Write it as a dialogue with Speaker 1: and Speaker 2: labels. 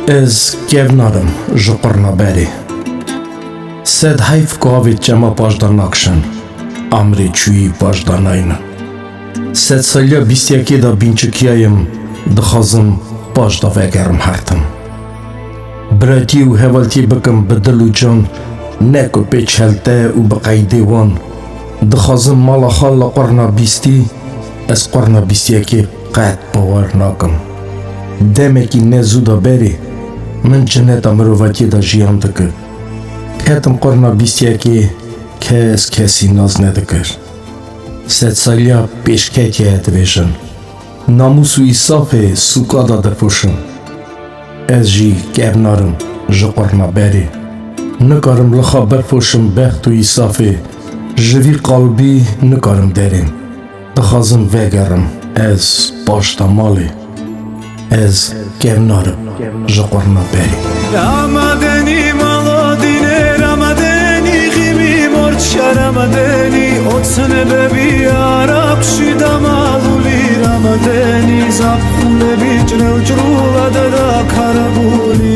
Speaker 1: از کevnarim ji qurnaberê. Sed heyv gavê çema pajda nakşin, amrê çûyî pajda naynin. Sed saliya bîstyekê da bînçikiyayim, dixwazim pajda vegerim hertim. Biretî û hevaltî bikim bi dil û can, ne ku pêçhelte û bi qeydê wan. Dixwazim mala xwe li qurna bîstî, ez qurna bîstyekê qet bawer nakim. Demekî ne zû da berê, min cineta mirovekî da jiyan dikir. Ketim qurna bîstyekê, kes kesî naz nedikir. Sed saliya pêşketiyê dibêjin, namûs û îsafê sûka da dipoşin. Ez jî kevnarim ji qurnaberê, nikarim li xwe berpoşim bext û îsafê, ji vî qalbî nikarim derên. Dixwazim vegerim ez paşda malê, ez kevnarim ji qurnaberê.
Speaker 2: Ramadeni maladine Ramadeni gibi morça Ramadeni otsne bebi arab şida maluli Ramadeni zapkhune bichre ujrula da karabuli